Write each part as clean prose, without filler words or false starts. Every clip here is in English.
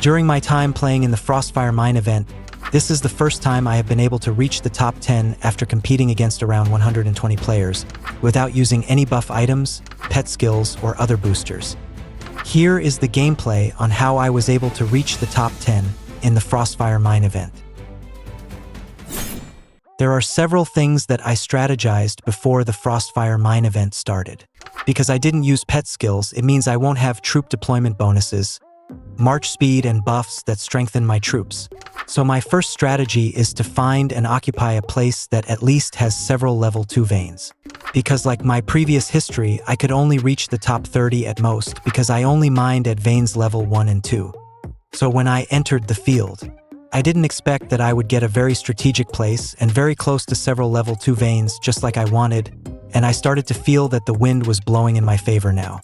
During my time playing in the Frostfire Mine Event, this is the first time I have been able to reach the top 10 after competing against around 120 players, without using any buff items, pet skills, or other boosters. Here is the gameplay on how I was able to reach the top 10 in the Frostfire Mine Event. There are several things that I strategized before the Frostfire Mine Event started. Because I didn't use pet skills, it means I won't have troop deployment bonuses, march speed, and buffs that strengthen my troops. So my first strategy is to find and occupy a place that at least has several level 2 veins. Because like my previous history, I could only reach the top 30 at most because I only mined at veins level 1 and 2. So when I entered the field, I didn't expect that I would get a very strategic place and very close to several level 2 veins just like I wanted, and I started to feel that the wind was blowing in my favor now.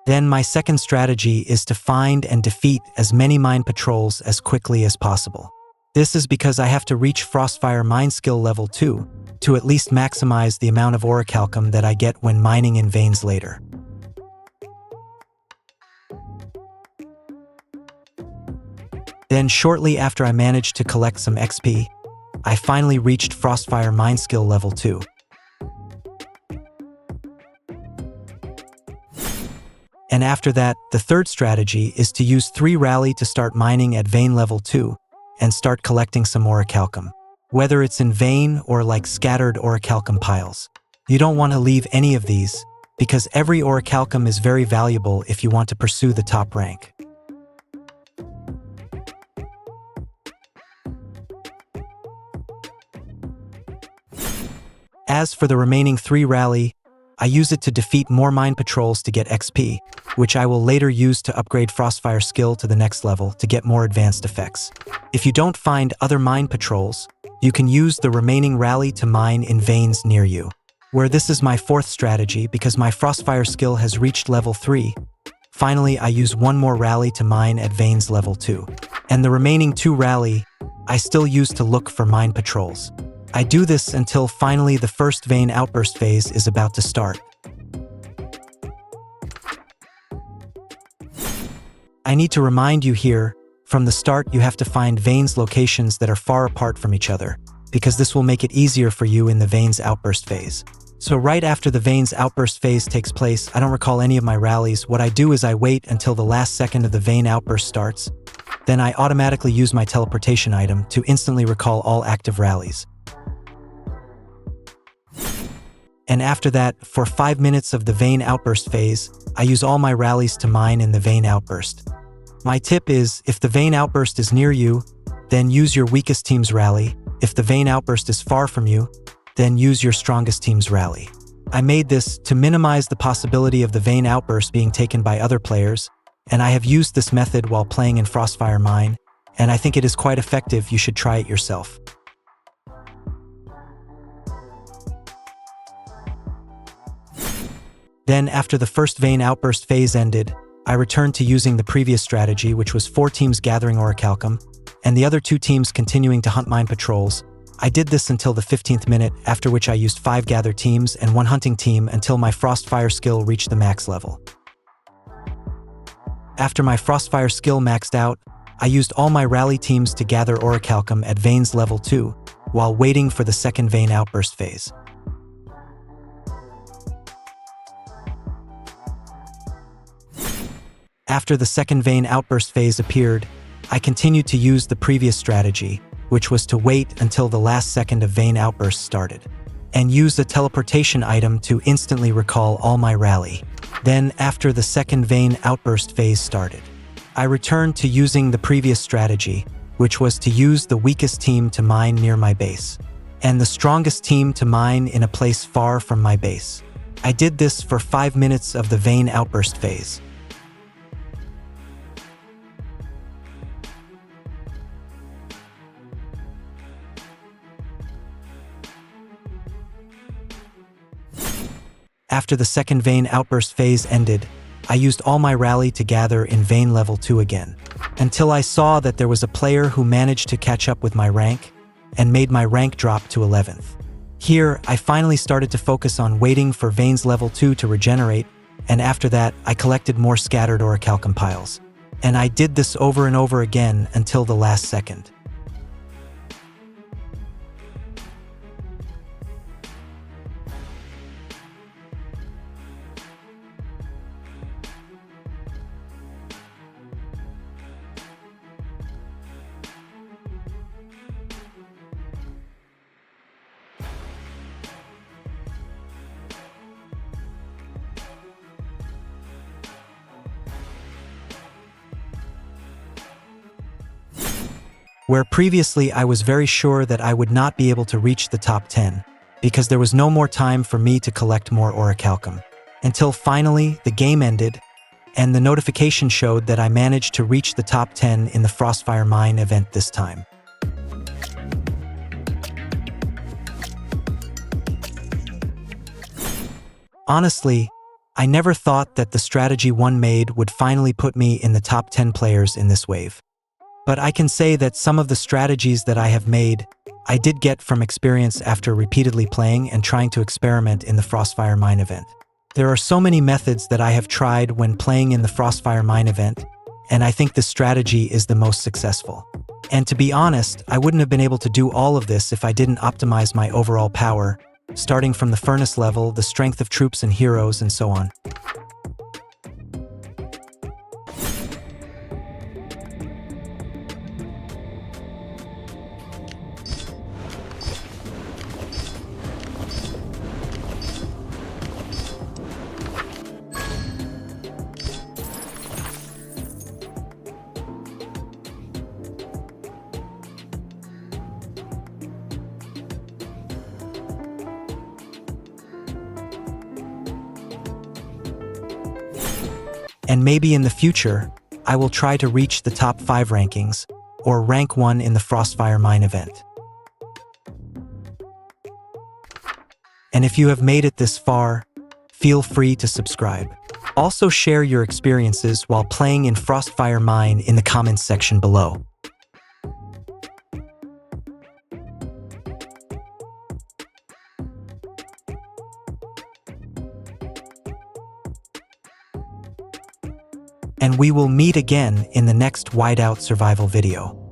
Then my second strategy is to find and defeat as many mine patrols as quickly as possible. This is because I have to reach Frostfire Mine Skill level 2 to at least maximize the amount of orichalcum that I get when mining in veins later. Then shortly after I managed to collect some XP, I finally reached Frostfire Mine Skill level 2. And after that, the third strategy is to use 3 rally to start mining at vein level 2 and start collecting some orichalcum. Whether it's in vein or like scattered orichalcum piles. You don't want to leave any of these because every orichalcum is very valuable if you want to pursue the top rank. As for the remaining 3 rally, I use it to defeat more mine patrols to get XP, which I will later use to upgrade Frostfire skill to the next level to get more advanced effects. If you don't find other mine patrols, you can use the remaining rally to mine in veins near you. Where this is my fourth strategy because my Frostfire skill has reached level 3. Finally, I use 1 more rally to mine at veins level 2. And the remaining 2 rally, I still use to look for mine patrols. I do this until finally the first vein outburst phase is about to start. I need to remind you here, from the start you have to find veins locations that are far apart from each other, because this will make it easier for you in the veins outburst phase. So right after the veins outburst phase takes place, I don't recall any of my rallies. What I do is I wait until the last second of the vein outburst starts, then I automatically use my teleportation item to instantly recall all active rallies. And after that, for 5 minutes of the vein outburst phase, I use all my rallies to mine in the vein outburst. My tip is, if the vein outburst is near you, then use your weakest team's rally. If the vein outburst is far from you, then use your strongest team's rally. I made this to minimize the possibility of the vein outburst being taken by other players, and I have used this method while playing in Frostfire Mine, and I think it is quite effective. You should try it yourself. Then, after the first vein outburst phase ended, I returned to using the previous strategy, which was 4 teams gathering orichalcum, and the other 2 teams continuing to hunt mine patrols. I did this until the 15th minute, after which I used 5 gather teams and 1 hunting team until my Frostfire skill reached the max level. After my Frostfire skill maxed out, I used all my rally teams to gather orichalcum at veins level 2, while waiting for the second vein outburst phase. After the second vein outburst phase appeared, I continued to use the previous strategy, which was to wait until the last second of vein outburst started, and use the teleportation item to instantly recall all my rally. Then, after the second vein outburst phase started, I returned to using the previous strategy, which was to use the weakest team to mine near my base, and the strongest team to mine in a place far from my base. I did this for 5 minutes of the vein outburst phase. After the second vein outburst phase ended, I used all my rally to gather in vein level 2 again, until I saw that there was a player who managed to catch up with my rank and made my rank drop to 11th. Here, I finally started to focus on waiting for veins level 2 to regenerate, and after that, I collected more scattered orichalcum piles. And I did this over and over again until the last second. Where previously I was very sure that I would not be able to reach the top 10, because there was no more time for me to collect more orichalcum. Until finally, the game ended, and the notification showed that I managed to reach the top 10 in the Frostfire Mine event this time. Honestly, I never thought that the strategy one made would finally put me in the top 10 players in this wave. But I can say that some of the strategies that I have made, I did get from experience after repeatedly playing and trying to experiment in the Frostfire Mine event. There are so many methods that I have tried when playing in the Frostfire Mine event, and I think this strategy is the most successful. And to be honest, I wouldn't have been able to do all of this if I didn't optimize my overall power, starting from the furnace level, the strength of troops and heroes, and so on. And maybe in the future, I will try to reach the top 5 rankings, or rank 1 in the Frostfire Mine event. And if you have made it this far, feel free to subscribe. Also share your experiences while playing in Frostfire Mine in the comments section below. And we will meet again in the next Whiteout survival video.